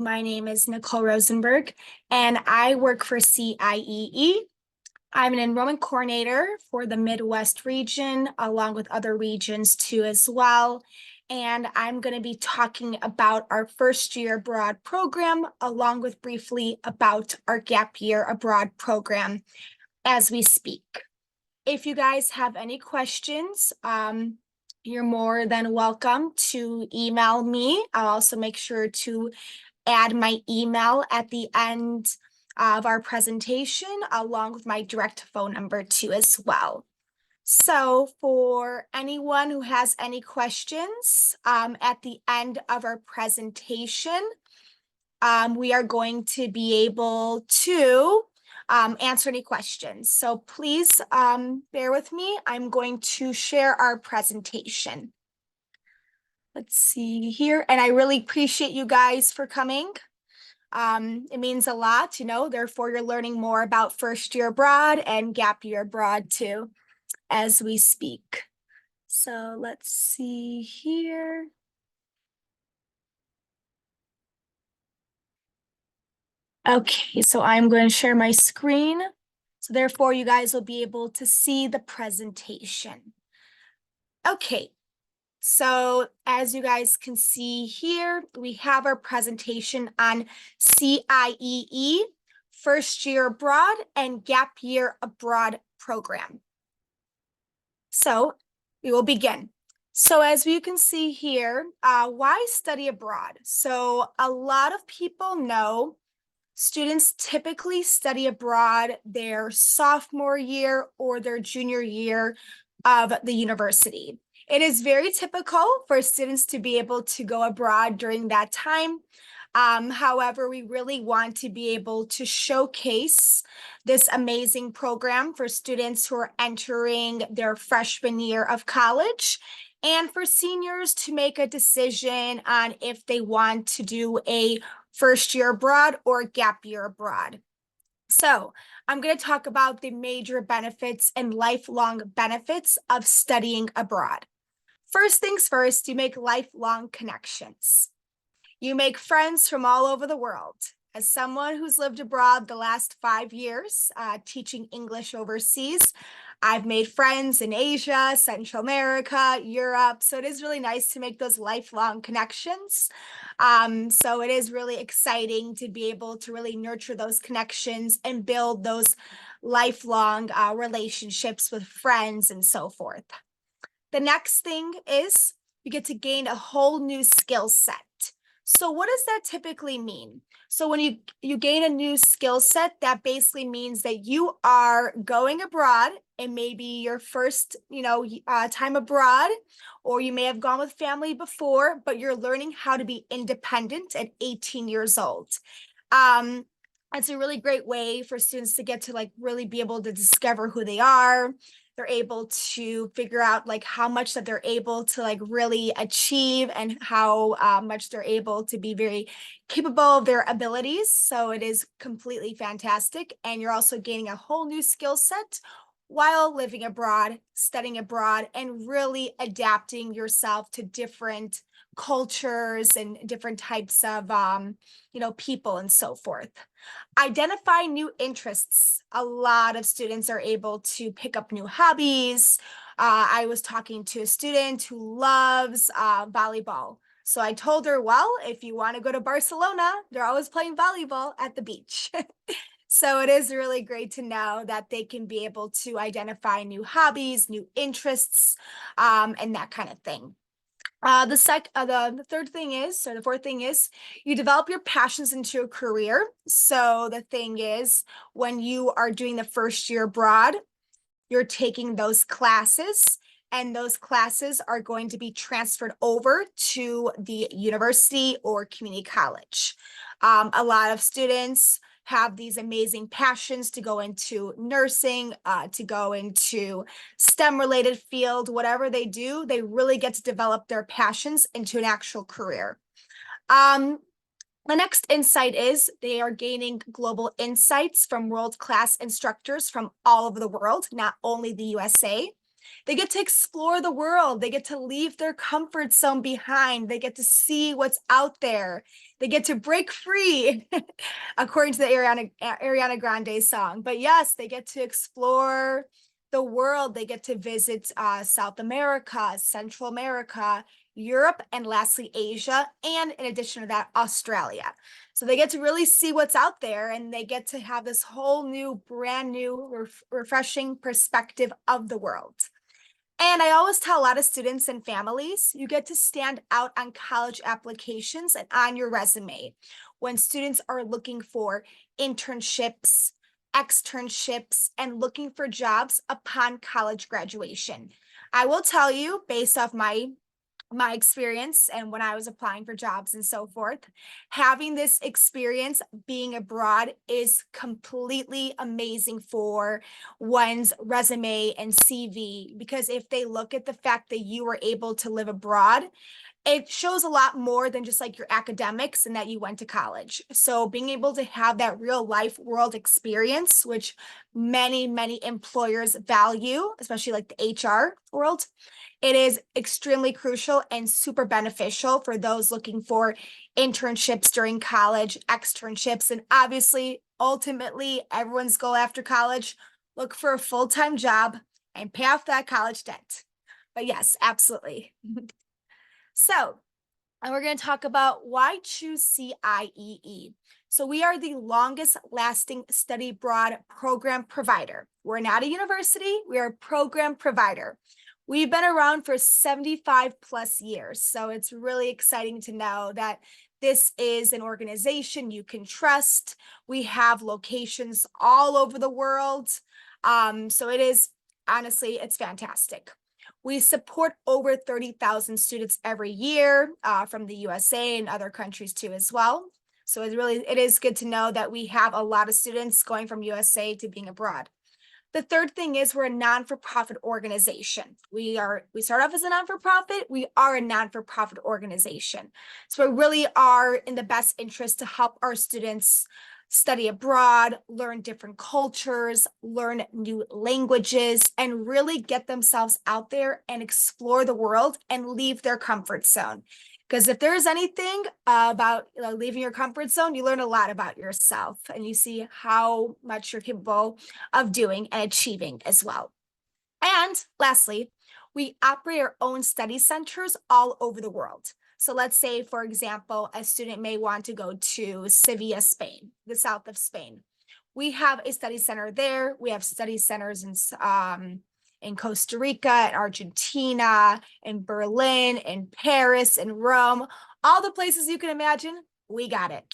My name is Nicole Rosenberg, and I work for CIEE. I'm an enrollment coordinator for the Midwest region, along with other regions too as well. And I'm going to be talking about our first year abroad program, along with briefly about our gap year abroad program as we speak. If you guys have any questions, you're more than welcome to email me. I'll also make sure to add my email at the end of our presentation, along with my direct phone number too as well. So for anyone who has any questions, at the end of our presentation, we are going to be able to answer any questions. So please bear with me. I'm going to share our presentation. Let's see here. And I really appreciate you guys for coming. It means a lot, therefore you're learning more about first year abroad and gap year abroad too, as we speak. So let's see here. Okay, so I'm going to share my screen. So therefore you guys will be able to see the presentation. Okay, so as you guys can see here, we have our presentation on CIEE, First Year Abroad and Gap Year Abroad program. So we will begin. So as you can see here, why study abroad? So a lot of people know students typically study abroad their sophomore year or their junior year of the university. It is very typical for students to be able to go abroad during that time. However, we really want to be able to showcase this amazing program for students who are entering their freshman year of college, and for seniors to make a decision on if they want to do a first year abroad or gap year abroad. So I'm going to talk about the major benefits and lifelong benefits of studying abroad. First things first, you make lifelong connections. You make friends from all over the world. As someone who's lived abroad the last 5 years, teaching English overseas, I've made friends in Asia, Central America, Europe. So it is really nice to make those lifelong connections. So it is really exciting to be able to really nurture those connections and build those lifelong relationships with friends and so forth. The next thing is you get to gain a whole new skill set. So what does that typically mean? So when you gain a new skill set, that basically means that you are going abroad and maybe your first, time abroad, or you may have gone with family before, but you're learning how to be independent at 18 years old. It's a really great way for students to get to really be able to discover who they are. They're able to figure out how much that they're able to really achieve and how much they're able to be very capable of their abilities. So it is completely fantastic. And you're also gaining a whole new skill set while living abroad, studying abroad, and really adapting yourself to different cultures and different types of people and so forth. Identify new interests. A lot of students are able to pick up new hobbies. I was talking to a student who loves volleyball. So I told her, well, if you want to go to Barcelona, they're always playing volleyball at the beach. So it is really great to know that they can be able to identify new hobbies, new interests, and that kind of thing. The fourth thing is you develop your passions into a career. So the thing is, when you are doing the first year abroad, you're taking those classes, and those classes are going to be transferred over to the university or community college. A lot of students have these amazing passions to go into nursing, to go into STEM related field, whatever they do, they really get to develop their passions into an actual career. The next insight is they are gaining global insights from world-class instructors from all over the world, not only the USA. They get to explore the world. They get to leave their comfort zone behind. They get to see what's out there. They get to break free, according to the Ariana Grande song. But yes, they get to explore the world. They get to visit South America, Central America, Europe, and lastly, Asia. And in addition to that, Australia. So they get to really see what's out there, and they get to have this whole new, brand new, refreshing perspective of the world. And I always tell a lot of students and families, you get to stand out on college applications and on your resume when students are looking for internships, externships, and looking for jobs upon college graduation. I will tell you, based off my experience and when I was applying for jobs and so forth, having this experience being abroad is completely amazing for one's resume and CV, because if they look at the fact that you were able to live abroad, it shows a lot more than just like your academics and that you went to college. So being able to have that real life world experience, which many employers value, especially like the HR world, it is extremely crucial and super beneficial for those looking for internships during college, externships, and obviously, ultimately, everyone's goal after college, look for a full-time job and pay off that college debt. But yes, absolutely. So, and we're going to talk about why choose CIEE. So we are the longest lasting study abroad program provider. We're not a university, we are a program provider. We've been around for 75 plus years. So it's really exciting to know that this is an organization you can trust. We have locations all over the world. So it is, honestly, it's fantastic. We support over 30,000 students every year from the USA and other countries too as well. So it is good to know that we have a lot of students going from USA to being abroad. The third thing is we're a non-for-profit organization. We start off as a non-for-profit. We are a non-for-profit organization. So we really are in the best interest to help our students study abroad, learn different cultures, learn new languages, and really get themselves out there and explore the world and leave their comfort zone. Because if there's anything about leaving your comfort zone, you learn a lot about yourself and you see how much you're capable of doing and achieving as well. And lastly, we operate our own study centers all over the world. So let's say, for example, a student may want to go to Sevilla, Spain, the south of Spain. We have a study center there. We have study centers in Costa Rica, in Argentina, in Berlin, in Paris, in Rome, all the places you can imagine, we got it.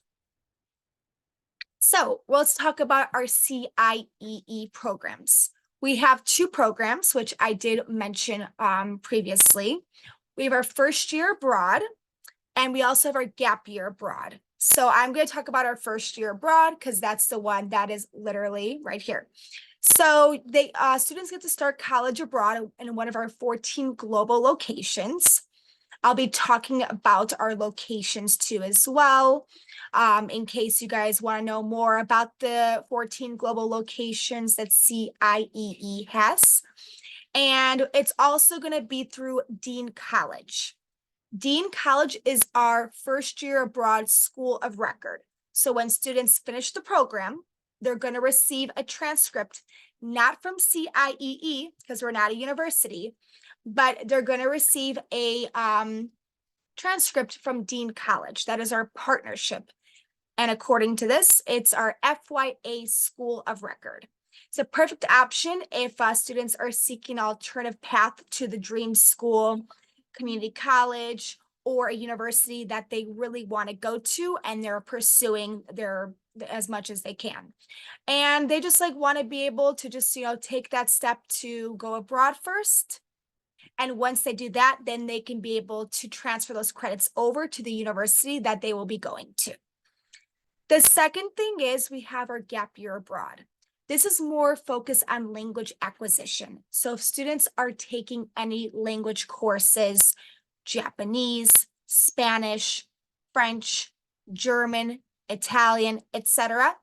So let's talk about our CIEE programs. We have two programs, which I did mention previously. We have our first year abroad, and we also have our gap year abroad. So I'm going to talk about our first year abroad because that's the one that is literally right here. So students get to start college abroad in one of our 14 global locations. I'll be talking about our locations too as well, in case you guys want to know more about the 14 global locations that CIEE has. And it's also going to be through Dean College. Dean College is our first year abroad school of record. So when students finish the program, they're going to receive a transcript, not from CIEE, because we're not a university, but they're going to receive a transcript from Dean College. That is our partnership. And according to this, it's our FYA school of record. It's a perfect option if students are seeking an alternative path to the dream school, community college, or a university that they really want to go to and they're pursuing as much as they can. And they just want to be able to just, take that step to go abroad first. And once they do that, then they can be able to transfer those credits over to the university that they will be going to. The second thing is we have our gap year abroad. This is more focused on language acquisition. So if students are taking any language courses, Japanese, Spanish, French, German, Italian, etc.,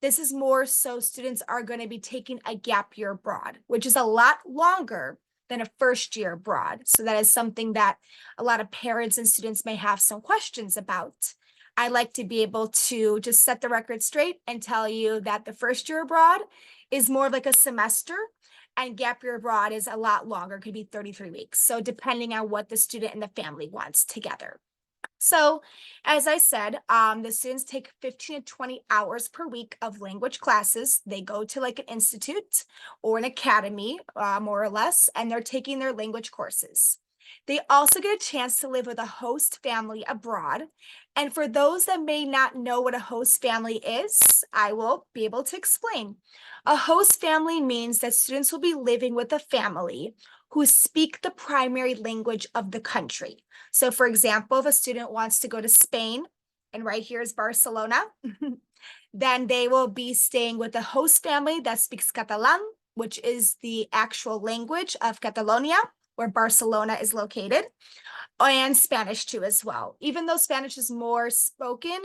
this is more so students are going to be taking a gap year abroad, which is a lot longer than a first year abroad. So that is something that a lot of parents and students may have some questions about. I like to be able to just set the record straight and tell you that the first year abroad is more like a semester, and gap year abroad is a lot longer, could be 33 weeks. So depending on what the student and the family wants together. So, as I said, the students take 15 to 20 hours per week of language classes. They go to like an institute or an academy, more or less, and they're taking their language courses. They also get a chance to live with a host family abroad. And for those that may not know what a host family is, I will be able to explain. A host family means that students will be living with a family who speak the primary language of the country. So for example, if a student wants to go to Spain, and right here is Barcelona, then they will be staying with a host family that speaks Catalan, which is the actual language of Catalonia, where Barcelona is located, and Spanish too as well. Even though Spanish is more spoken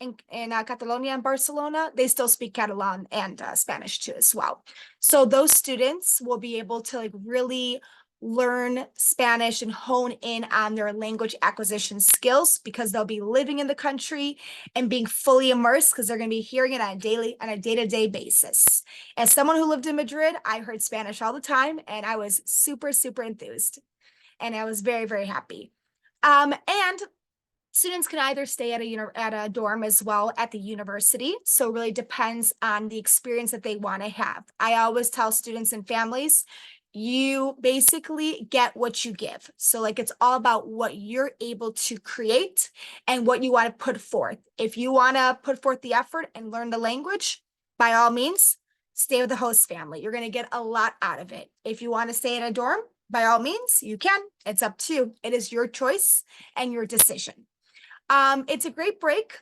in Catalonia and Barcelona, they still speak Catalan and Spanish too as well. So those students will be able to like really learn Spanish and hone in on their language acquisition skills because they'll be living in the country and being fully immersed because they're going to be hearing it on a day-to-day basis. As someone who lived in Madrid, I heard Spanish all the time and I was super, super enthused. And I was very, very happy. And students can either stay at a dorm as well at the university. So it really depends on the experience that they want to have. I always tell students and families, you basically get what you give. So like it's all about what you're able to create and what you want to put forth. If you want to put forth the effort and learn the language, by all means, stay with the host family. You're going to get a lot out of it. If you want to stay in a dorm, by all means, you can. It's up to you. It is your choice and your decision. It's a great break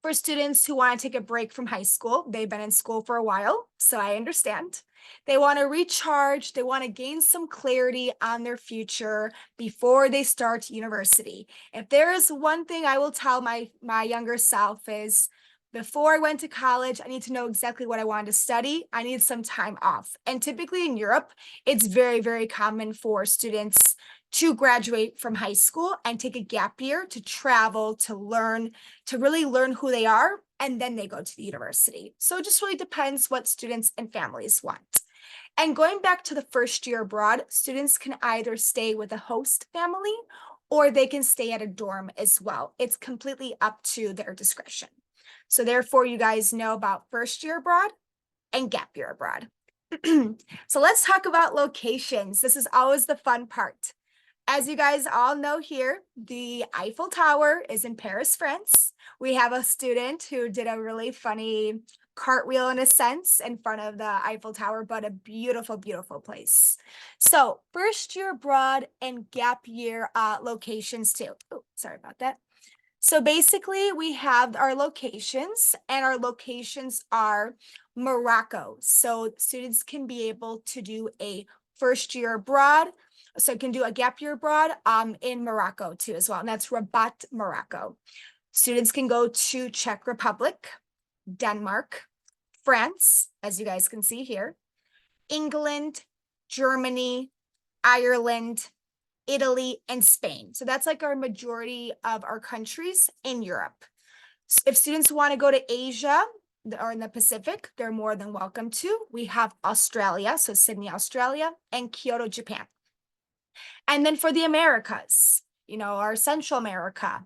for students who want to take a break from high school. They've been in school for a while, so I understand. They want to recharge. They want to gain some clarity on their future before they start university. If there is one thing I will tell my younger self is, before I went to college, I need to know exactly what I wanted to study. I need some time off. And typically in Europe, it's very, very common for students to graduate from high school and take a gap year to travel, to learn, to really learn who they are, and then they go to the university. So it just really depends what students and families want. And going back to the first year abroad, students can either stay with a host family or they can stay at a dorm as well. It's completely up to their discretion. So therefore, you guys know about first year abroad and gap year abroad. So let's talk about locations. This is always the fun part. As you guys all know here, the Eiffel Tower is in Paris, France. We have a student who did a really funny cartwheel in a sense in front of the Eiffel Tower, but a beautiful, beautiful place. So first year abroad and gap year locations too. Oh, sorry about that. So basically we have our locations, and our locations are Morocco. So students can be able to do a first year abroad. So can do a gap year abroad in Morocco too as well. And that's Rabat, Morocco. Students can go to Czech Republic, Denmark, France, as you guys can see here, England, Germany, Ireland, Italy, and Spain. So that's like our majority of our countries in Europe. If students want to go to Asia or in the Pacific, they're more than welcome to. We have Australia, so Sydney, Australia, and Kyoto, Japan. And then for the Americas, our Central America,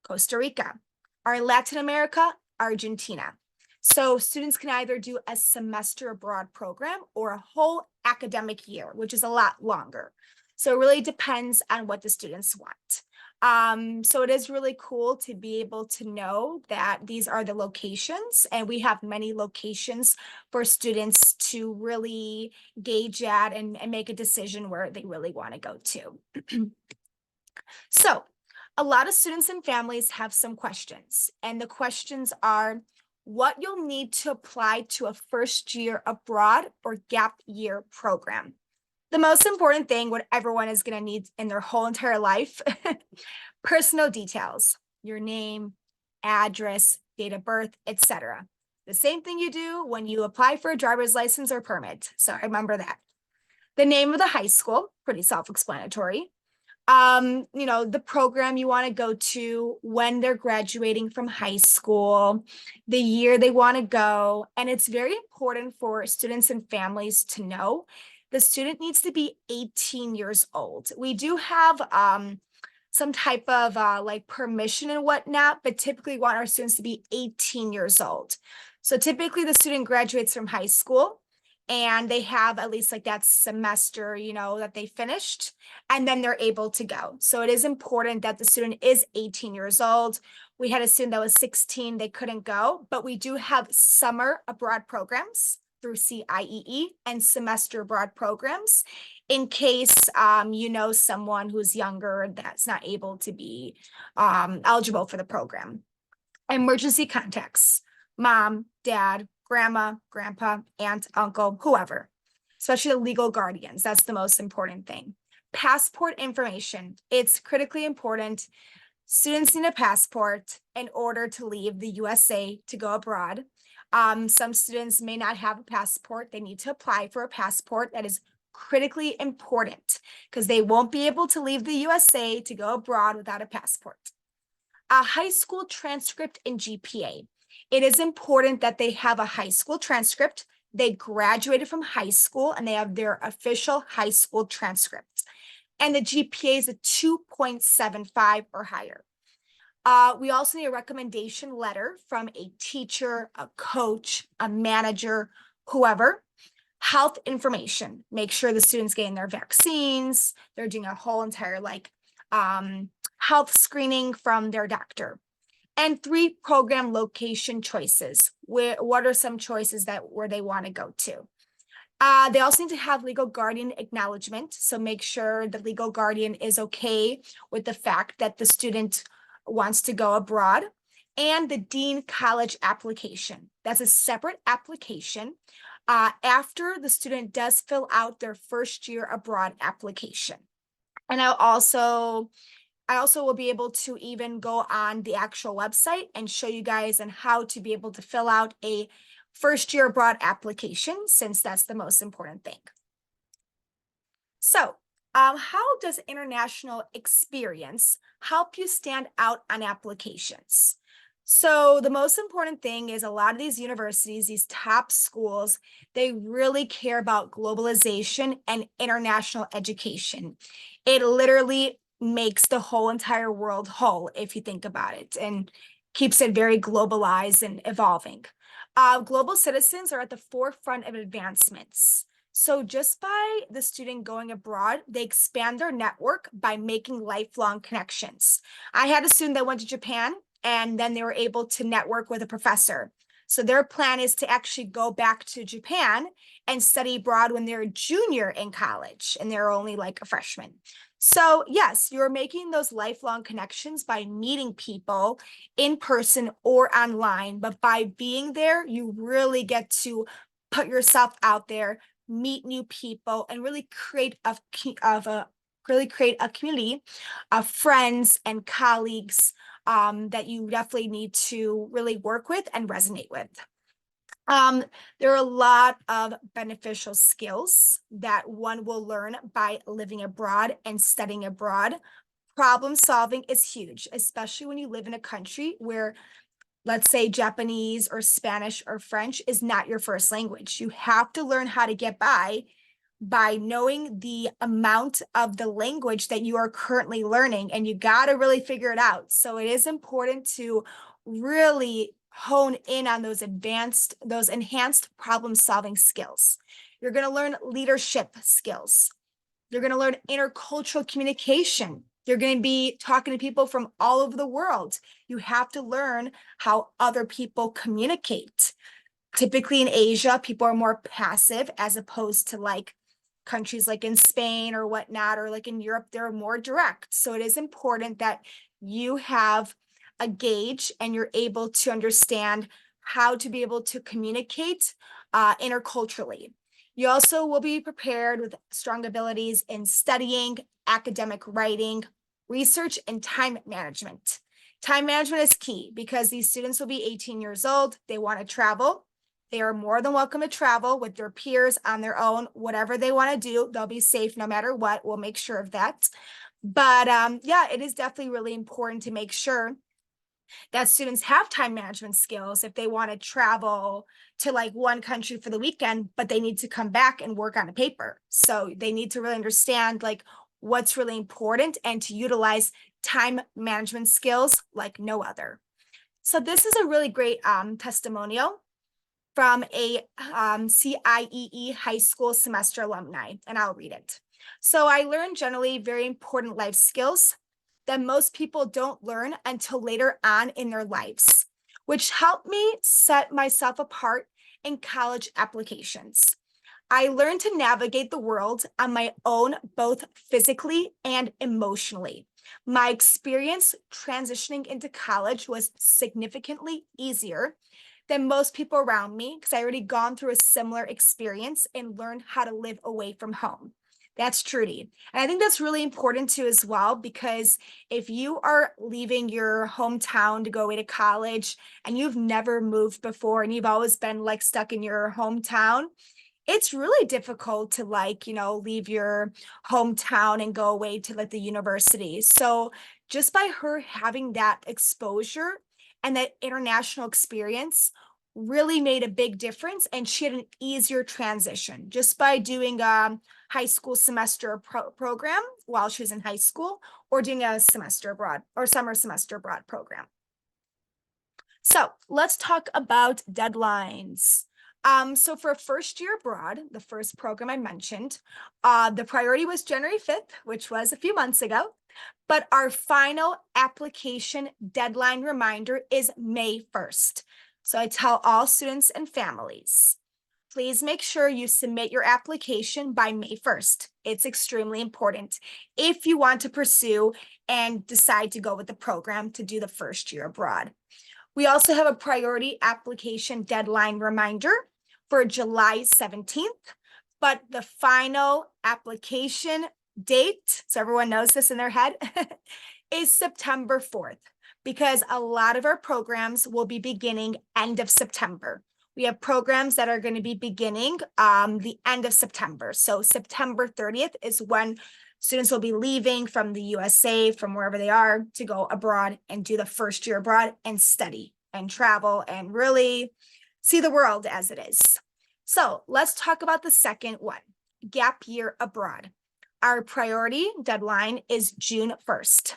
Costa Rica, our Latin America, Argentina. So students can either do a semester abroad program or a whole academic year, which is a lot longer. So it really depends on what the students want. So it is really cool to be able to know that these are the locations, and we have many locations for students to really gauge at and make a decision where they really want to go to. So a lot of students and families have some questions, and the questions are what you'll need to apply to a first year abroad or gap year program. The most important thing, what everyone is going to need in their whole entire life, personal details, your name, address, date of birth, etc. The same thing you do when you apply for a driver's license or permit. So remember that. The name of the high school, pretty self-explanatory. The program you want to go to, when they're graduating from high school, the year they want to go. And it's very important for students and families to know the student needs to be 18 years old. We do have some type of like permission and whatnot, but typically want our students to be 18 years old. So typically the student graduates from high school and they have at least like that semester, that they finished, and then they're able to go. So it is important that the student is 18 years old. We had a student that was 16, they couldn't go, but we do have summer abroad programs through CIEE and semester abroad programs in case someone who's younger that's not able to be eligible for the program. Emergency contacts: mom, dad, grandma, grandpa, aunt, uncle, whoever, especially the legal guardians. That's the most important thing. Passport information. It's critically important. Students need a passport in order to leave the USA to go abroad. Some students may not have a passport. They need to apply for a passport. That is critically important because they won't be able to leave the USA to go abroad without a passport. A high school transcript and GPA. It is important that they have a high school transcript. They graduated from high school and they have their official high school transcript. And the GPA is a 2.75 or higher. We also need a recommendation letter from a teacher, a coach, a manager, whoever. Health information. Make sure the student's getting their vaccines. They're doing a whole entire health screening from their doctor. And 3 program location choices. What are some choices where they want to go to? They also need to have legal guardian acknowledgement. So make sure the legal guardian is okay with the fact that the student wants to go abroad. And the dean college application. That's a separate application after the student does fill out their first year abroad application. And I also will be able to even go on the actual website and show you guys on how to be able to fill out a first year abroad application, since that's the most important thing. So how does international experience help you stand out on applications? So the most important thing is a lot of these universities, these top schools, they really care about globalization and international education. It literally makes the whole entire world whole, if you think about it, and keeps it very globalized and evolving. Global citizens are at the forefront of advancements. So just by the student going abroad, they expand their network by making lifelong connections. I had a student that went to Japan, and then they were able to network with a professor. So their plan is to actually go back to Japan and study abroad when they're a junior in college and they're only like a freshman. So yes, you're making those lifelong connections by meeting people in person or online, but by being there, you really get to put yourself out there, meet new people, and really create a community of friends and colleagues that you definitely need to really work with and resonate with. There are a lot of beneficial skills that one will learn by living abroad and studying abroad. Problem solving is huge, especially when you live in a country where, let's say, Japanese or Spanish or French is not your first language. You have to learn how to get by knowing the amount of the language that you are currently learning, and you got to really figure it out. So it is important to really hone in on those enhanced problem solving skills. You're going to learn leadership skills. You're going to learn intercultural communication. You're going to be talking to people from all over the world. You have to learn how other people communicate. Typically in Asia, people are more passive as opposed to like countries like in Spain or whatnot, or like in Europe, they're more direct. So it is important that you have a gauge and you're able to understand how to be able to communicate interculturally. You also will be prepared with strong abilities in studying, academic writing, research, and time management. Time management is key because these students will be 18 years old. They want to travel. They are more than welcome to travel with their peers on their own, whatever they want to do. They'll be safe no matter what. We'll make sure of that. But yeah, it is definitely really important to make sure that students have time management skills if they want to travel to like one country for the weekend, but they need to come back and work on a paper. So they need to really understand like what's really important and to utilize time management skills like no other. So this is a really great testimonial from a CIEE high school semester alumni, and I'll read it. So I learned generally very important life skills that most people don't learn until later on in their lives, which helped me set myself apart in college applications. I learned to navigate the world on my own, both physically and emotionally. My experience transitioning into college was significantly easier than most people around me because I already gone through a similar experience and learned how to live away from home. That's Trudy. And I think that's really important too as well, because if you are leaving your hometown to go away to college and you've never moved before and you've always been like stuck in your hometown, it's really difficult to like, leave your hometown and go away to like the university. So just by her having that exposure and that international experience really made a big difference. And she had an easier transition just by doing a high school semester program while she was in high school or doing a semester abroad or summer semester abroad program. So let's talk about deadlines. So for first year abroad, the first program I mentioned, the priority was January 5th, which was a few months ago, but our final application deadline reminder is May 1st. So I tell all students and families, please make sure you submit your application by May 1st. It's extremely important if you want to pursue and decide to go with the program to do the first year abroad. We also have a priority application deadline reminder for July 17th, but the final application date, so everyone knows this in their head, is September 4th, because a lot of our programs will be beginning end of September. We have programs that are going to be beginning the end of September. So September 30th is when students will be leaving from the USA, from wherever they are, to go abroad and do the first year abroad and study and travel and really see the world as it is. So let's talk about the second one, gap year abroad. Our priority deadline is June 1st.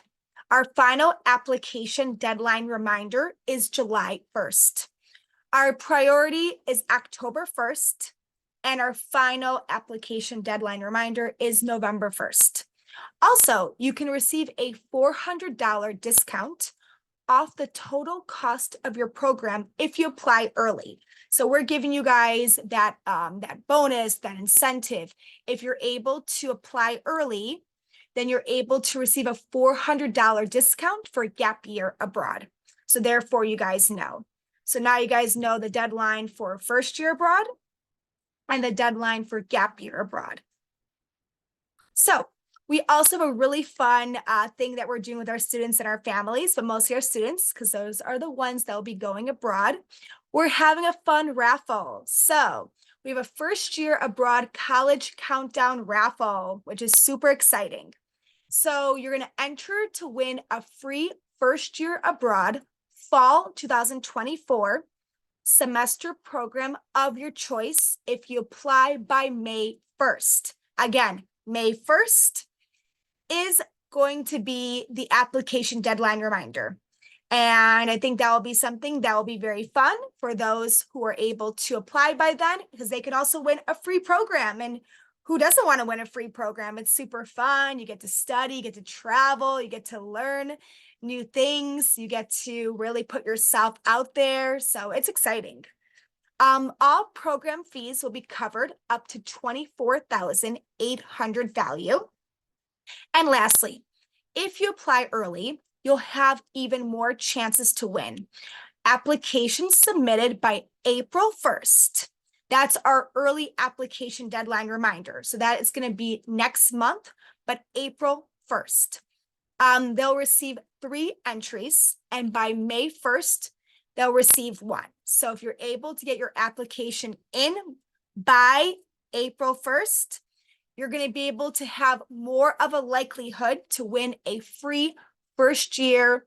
Our final application deadline reminder is July 1st. Our priority is October 1st. And our final application deadline reminder is November 1st. Also, you can receive a $400 discount off the total cost of your program if you apply early. So we're giving you guys that, that bonus, that incentive. If you're able to apply early, then you're able to receive a $400 discount for gap year abroad. So therefore, you guys know. So now you guys know the deadline for first year abroad and the deadline for gap year abroad. So we also have a really fun thing that we're doing with our students and our families, but mostly our students, because those are the ones that will be going abroad. We're having a fun raffle. So we have a first year abroad college countdown raffle, which is super exciting. So you're going to enter to win a free first year abroad fall 2024 semester program of your choice if you apply by May 1st. Again, May 1st is going to be the application deadline reminder. And I think that will be something that will be very fun for those who are able to apply by then, because they can also win a free program. And who doesn't want to win a free program? It's super fun. You get to study, you get to travel, you get to learn new things, you get to really put yourself out there. So it's exciting. All program fees will be covered up to $24,800 value. And lastly, if you apply early, you'll have even more chances to win. Applications submitted by April 1st. That's our early application deadline reminder. So that is going to be next month, but April 1st. They'll receive 3 entries, and by May 1st, they'll receive one. So if you're able to get your application in by April 1st, you're going to be able to have more of a likelihood to win a free first year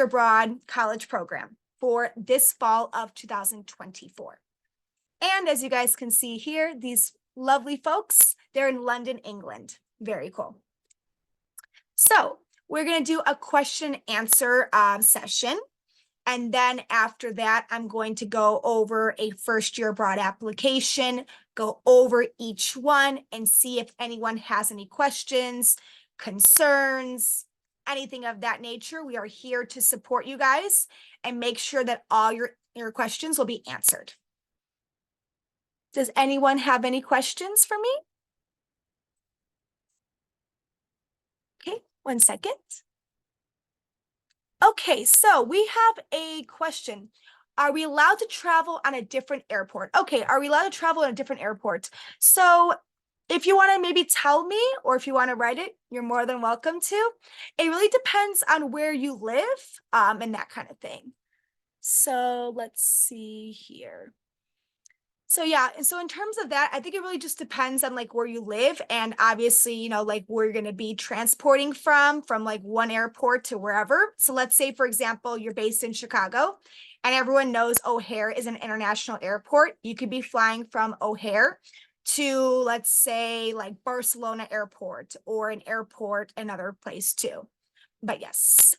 abroad college program for this fall of 2024. And as you guys can see here, these lovely folks, they're in London, England. Very cool. So we're going to do a question answer session. And then after that, I'm going to go over a first year abroad application, go over each one and see if anyone has any questions, concerns, anything of that nature. We are here to support you guys and make sure that all your questions will be answered. Does anyone have any questions for me? Okay, 1 second. Okay, so we have a question. Are we allowed to travel on a different airport? Okay, are we allowed to travel on a different airport? So if you want to maybe tell me, or if you want to write it, you're more than welcome to. It really depends on where you live, and that kind of thing. So let's see here. So yeah, and so in terms of that, I think it really just depends on like where you live, and obviously, you know, like where you're going to be transporting from like one airport to wherever. So let's say, for example, you're based in Chicago and everyone knows O'Hare is an international airport. You could be flying from O'Hare to, let's say, like Barcelona airport or an airport another place too. But yes.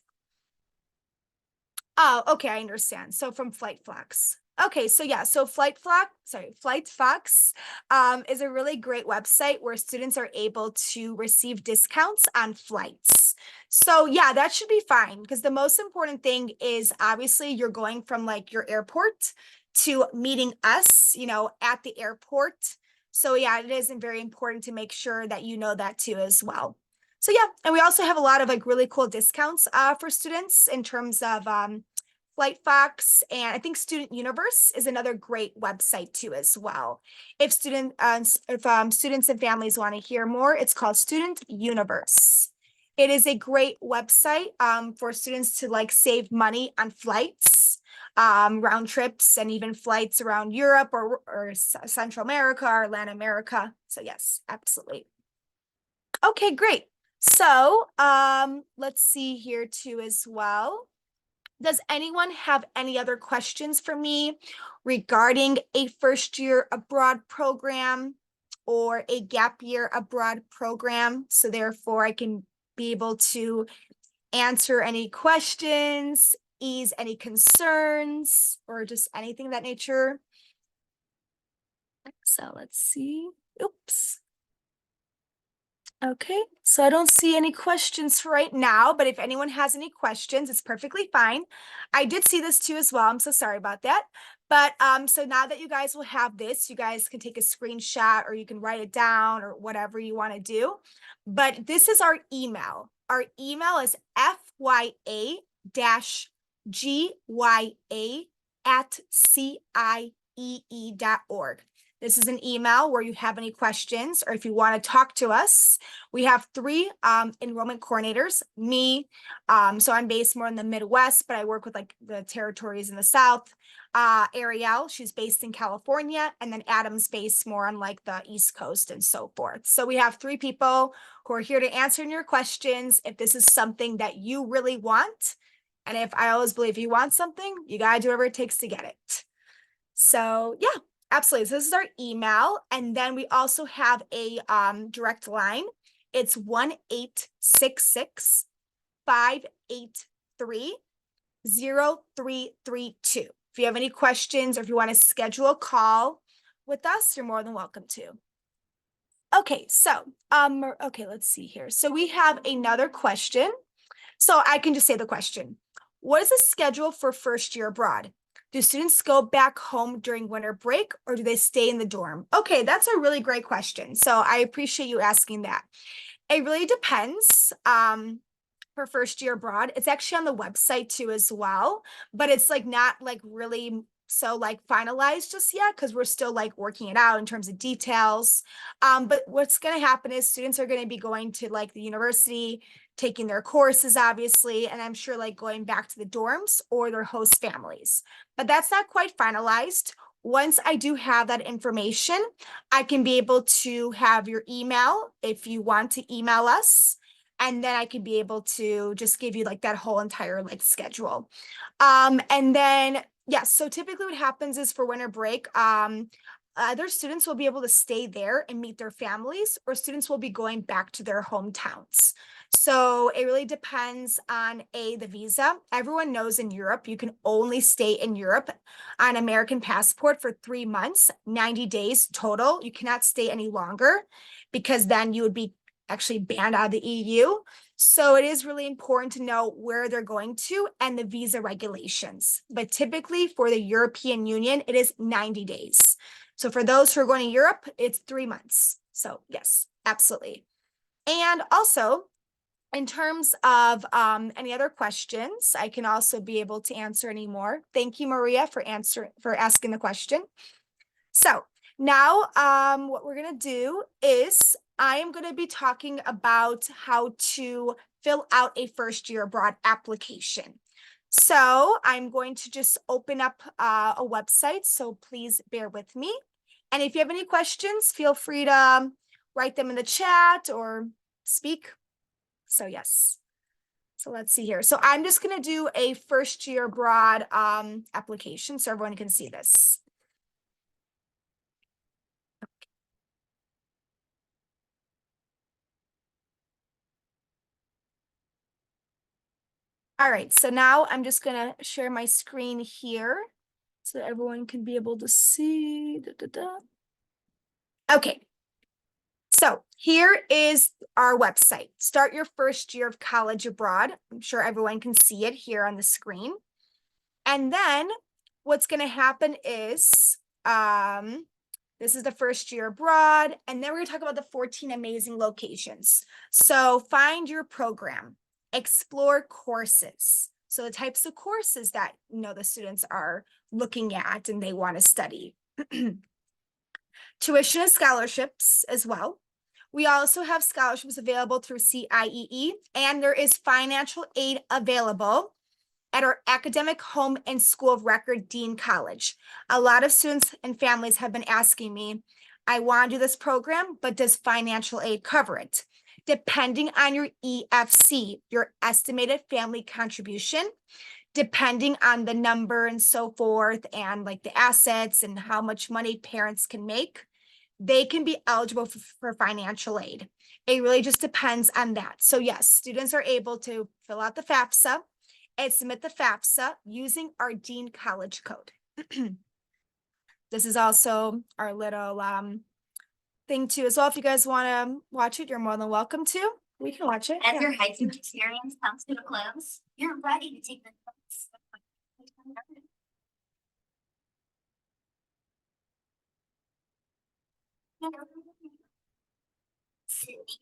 Oh, okay, I understand. So from FlightFox. Okay, so yeah, so FlightFox is a really great website where students are able to receive discounts on flights. So yeah, that should be fine because the most important thing is obviously you're going from like your airport to meeting us, you know, at the airport. So yeah, it is very important to make sure that you know that too as well. So yeah, and we also have a lot of like really cool discounts for students in terms of FlightFox, and I think Student Universe is another great website too as well. If students and families want to hear more, it's called Student Universe. It is a great website for students to like save money on flights, round trips, and even flights around Europe or Central America or Latin America. So yes, absolutely. Okay, great. So let's see here too as well. Does anyone have any other questions for me regarding a first year abroad program or a gap year abroad program? So therefore I can be able to answer any questions, ease any concerns, or just anything of that nature. So let's see. Oops. Okay, so I don't see any questions for right now, but if anyone has any questions, it's perfectly fine. I did see this too as well. I'm so sorry about that. But so now that you guys will have this, you guys can take a screenshot or you can write it down or whatever you want to do. But this is our email. Our email is fya-gya@ciee.org. This is an email where you have any questions or if you want to talk to us. We have 3 enrollment coordinators, me. So I'm based more in the Midwest, but I work with like the territories in the South. Ariel, she's based in California, and then Adam's based more on like the East Coast and so forth. So we have 3 people who are here to answer your questions if this is something that you really want. And if I always believe you want something, you gotta do whatever it takes to get it. So yeah. Absolutely. So this is our email. And then we also have a direct line. It's 1-866-583-0332. If you have any questions or if you want to schedule a call with us, you're more than welcome to. Okay, so okay, let's see here. So we have another question. So I can just say the question. What is the schedule for first year abroad? Do students go back home during winter break or do they stay in the dorm? Okay, that's a really great question. So I appreciate you asking that. It really depends for first year abroad. It's actually on the website too as well, but it's like not like really so like finalized just yet because we're still like working it out in terms of details. But what's going to happen is students are going to be going to like the university taking their courses, obviously, and I'm sure like going back to the dorms or their host families. But that's not quite finalized. Once I do have that information, I can be able to have your email if you want to email us. And then I can be able to just give you like that whole entire like schedule. And then, yes, so typically what happens is for winter break, other students will be able to stay there and meet their families, or students will be going back to their hometowns. So it really depends on the visa. Everyone knows in Europe, you can only stay in Europe on American passport for 3 months, 90 days total. You cannot stay any longer because then you would be actually banned out of the EU. So it is really important to know where they're going to and the visa regulations. But typically for the European Union, it is 90 days. So for those who are going to Europe, it's 3 months. So yes, absolutely. And also, in terms of any other questions, I can also be able to answer any more. Thank you, Maria, for asking the question. So now what we're going to do is I am going to be talking about how to fill out a first year abroad application. So I'm going to just open up a website. So please bear with me. And if you have any questions, feel free to write them in the chat or speak. So yes. So let's see here. So I'm just going to do a first year abroad application so everyone can see this. All right, so now I'm just gonna share my screen here so that everyone can be able to see. Okay, so here is our website. Start your first year of college abroad. I'm sure everyone can see it here on the screen. And then what's gonna happen is, this is the first year abroad, and then we're gonna talk about the 14 amazing locations. So find your program. Explore courses. So the types of courses that the students are looking at and they want to study. Tuition and scholarships as well. We also have scholarships available through CIEE, and there is financial aid available at our academic home and school of record, Dean College. A lot of students and families have been asking me, I want to do this program, but does financial aid cover it? Depending on your EFC, your estimated family contribution, depending on the number and so forth, and like the assets and how much money parents can make, they can be eligible for financial aid. It really just depends on that. So yes, students are able to fill out the FAFSA and submit the FAFSA using our Dean College code. This is also our little thing too as well. If you guys want to watch it, you're more than welcome to. We can watch it. As your hiking experience comes to a close, you're ready to take the next step. Sydney.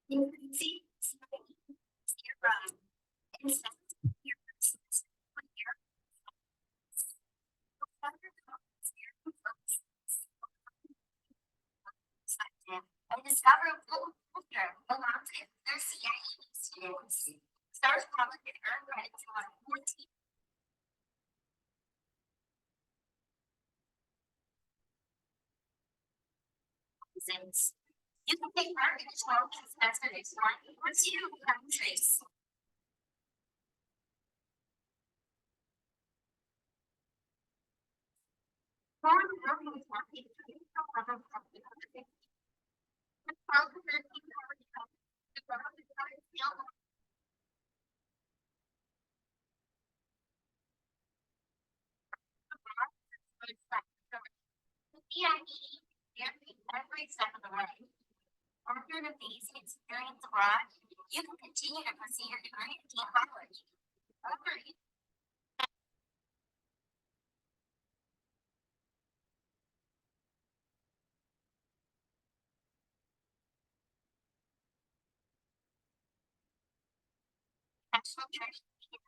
You can see your run. And discover a full culture belongs to their CIEE students. Stars Public and earn credits on 14. You can take part in 12 semester next month or 2 countries. Every step of the way. After an amazing experience abroad, you can continue to pursue your degree at Dean College. National Church is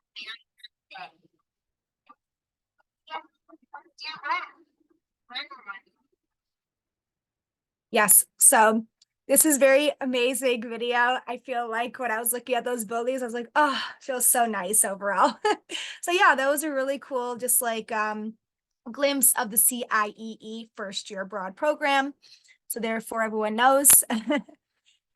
very good. Yes, so This is very amazing video. I feel like when I was looking at those buildings, I was like, oh, feels so nice overall. So yeah, those are really cool. Just like glimpse of the CIEE first year abroad program. So therefore everyone knows.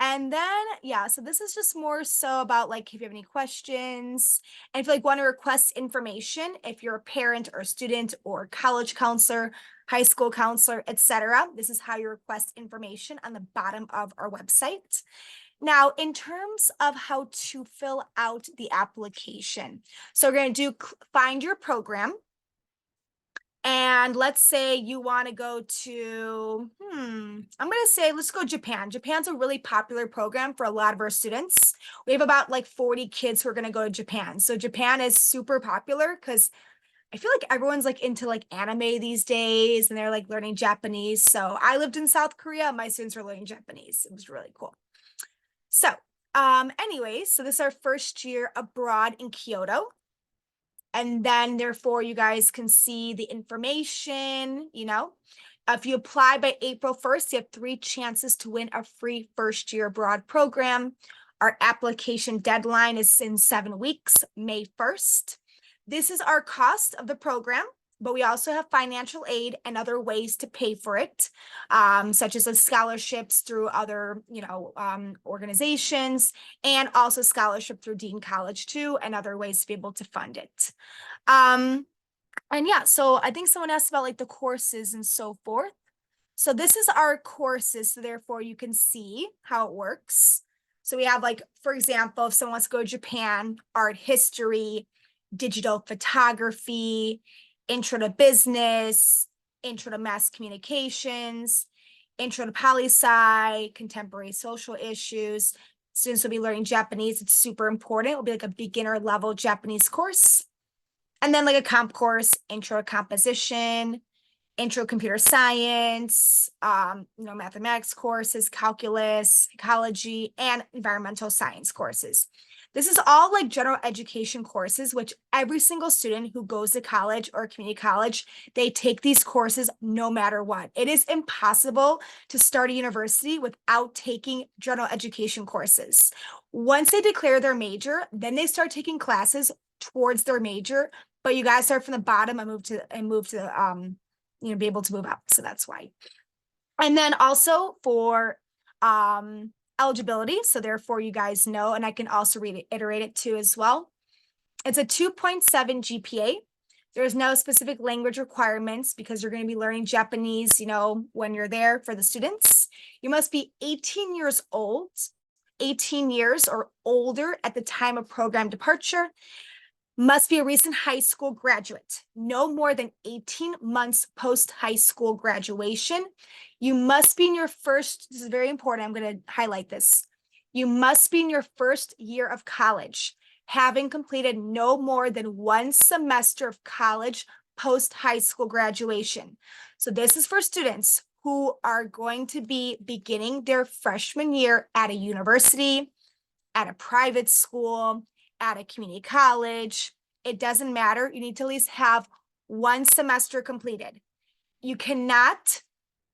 And then, yeah, so this is just more so about like if you have any questions and if you like want to request information, if you're a parent or a student or college counselor, high school counselor, etc. This is how you request information on the bottom of our website. Now, in terms of how to fill out the application, so we're going to do find your program. And let's say you want to go to, I'm going to say, let's go Japan. Japan's a really popular program for a lot of our students. We have about like 40 kids who are going to go to Japan. So Japan is super popular because I feel like everyone's like into like anime these days and they're like learning Japanese. So I lived in South Korea. My students were learning Japanese. It was really cool. So anyways, so this is our first year abroad in Kyoto. And then therefore you guys can see the information, if you apply by April 1st, you have 3 chances to win a free first year abroad program. Our application deadline is in 7 weeks, May 1st. This is our cost of the program, but we also have financial aid and other ways to pay for it, such as scholarships through other, organizations, and also scholarship through Dean College too, and other ways to be able to fund it. And yeah, so I think someone asked about like the courses and so forth. So this is our courses, so therefore you can see how it works. So we have like, for example, if someone wants to go to Japan, art history, digital photography, intro to business, intro to mass communications, intro to poli-sci, contemporary social issues. Students will be learning Japanese. It's super important. It'll be like a beginner level Japanese course. And then like a comp course, intro to composition, intro computer science, mathematics courses, calculus, psychology, and environmental science courses. This is all like general education courses, which every single student who goes to college or community college, they take these courses no matter what. It is impossible to start a university without taking general education courses. Once they declare their major, then they start taking classes towards their major, but you guys start from the bottom and move to be able to move up. So that's why. And then also for eligibility, so therefore you guys know, and I can also reiterate it too as well. It's a 2.7 GPA. There's no specific language requirements because you're going to be learning Japanese, when you're there for the students. You must be 18 years old, 18 years or older at the time of program departure. Must be a recent high school graduate, no more than 18 months post high school graduation. You must be in your first, this is very important, I'm going to highlight this. You must be in your first year of college, having completed no more than 1 semester of college post high school graduation. So this is for students who are going to be beginning their freshman year at a university, at a private school, at a community college. It doesn't matter. You need to at least have 1 semester completed. You cannot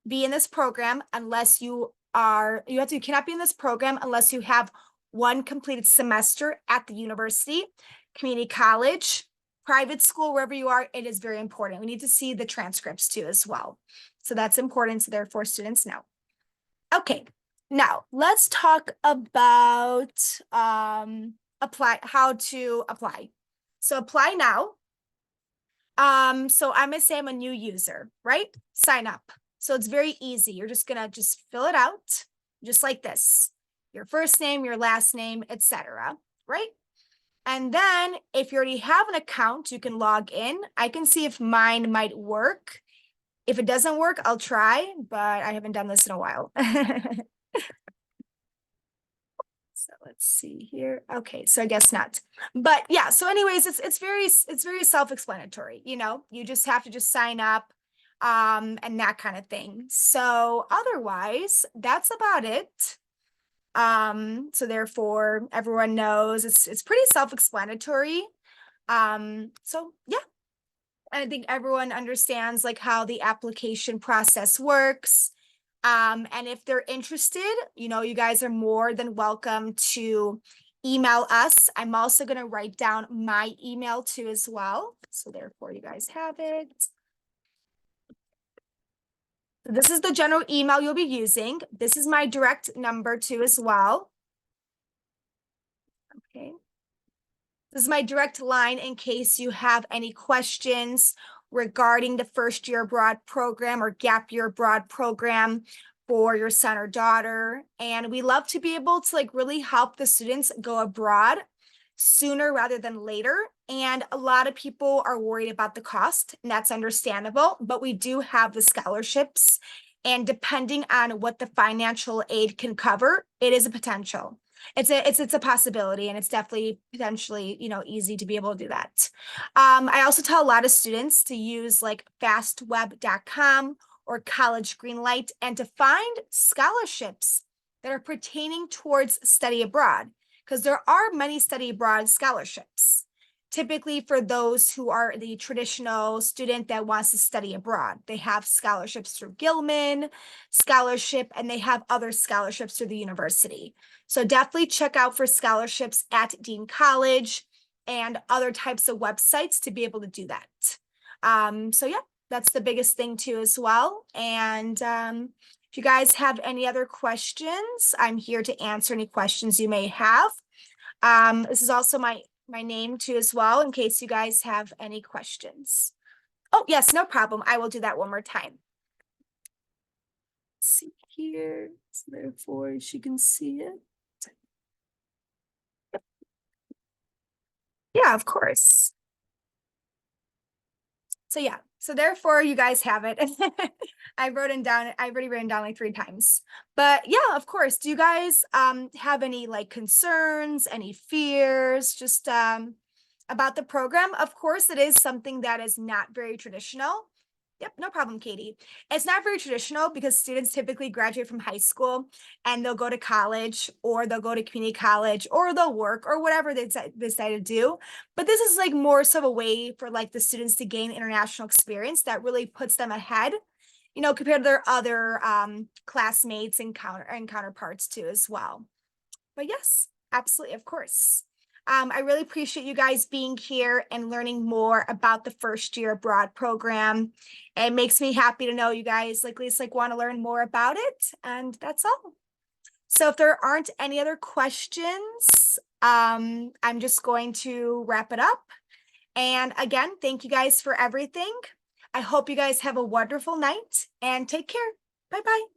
be in this program unless you cannot be in this program unless you have 1 completed semester at the university, community college, private school, wherever you are. It is very important. We need to see the transcripts too as well. So that's important. So therefore students know. Okay. Now, let's talk about how to apply. So apply now. So I'm gonna say I'm a new user, right? Sign up. So it's very easy. You're just gonna fill it out just like this. Your first name, your last name, etc. Right? And then if you already have an account, you can log in. I can see if mine might work. If it doesn't work, I'll try, but I haven't done this in a while. So let's see here. Okay, so I guess not. But yeah, so anyways, it's very self-explanatory, you just have to sign up and that kind of thing. So otherwise, that's about it. So therefore everyone knows it's pretty self-explanatory. So yeah. I think everyone understands like how the application process works. And if they're interested, you guys are more than welcome to email us. I'm also going to write down my email too as well. So therefore you guys have it. This is the general email you'll be using. This is my direct number too as well. Okay. This is my direct line in case you have any questions regarding the first year abroad program or gap year abroad program for your son or daughter. And we love to be able to really help the students go abroad sooner rather than later. And a lot of people are worried about the cost, and that's understandable, but we do have the scholarships. And depending on what the financial aid can cover, it is a potential. It's a possibility, and it's definitely potentially, easy to be able to do that. I also tell a lot of students to use like fastweb.com or College Greenlight and to find scholarships that are pertaining towards study abroad, because there are many study abroad scholarships. Typically for those who are the traditional student that wants to study abroad, they have scholarships through Gilman scholarship, and they have other scholarships through the university. So definitely check out for scholarships at Dean College and other types of websites to be able to do that. So yeah, that's the biggest thing too as well. And if you guys have any other questions, I'm here to answer any questions you may have. This is also my name too as well, in case you guys have any questions. Oh, yes, no problem. I will do that one more time. Let's see here, so therefore she can see it. Yeah, of course. So yeah, so therefore you guys have it. I've already written down like 3 times. But yeah, of course. Do you guys have any concerns, any fears, just about the program? Of course, it is something that is not very traditional. Yep, no problem, Katie. It's not very traditional because students typically graduate from high school and they'll go to college, or they'll go to community college, or they'll work, or whatever they decide to do. But this is more so a way for the students to gain international experience that really puts them ahead, compared to their other classmates and counterparts too as well. But yes, absolutely, of course. I really appreciate you guys being here and learning more about the first year abroad program. It makes me happy to know you guys at least want to learn more about it. And that's all. So if there aren't any other questions, I'm just going to wrap it up. And again, thank you guys for everything. I hope you guys have a wonderful night and take care. Bye-bye.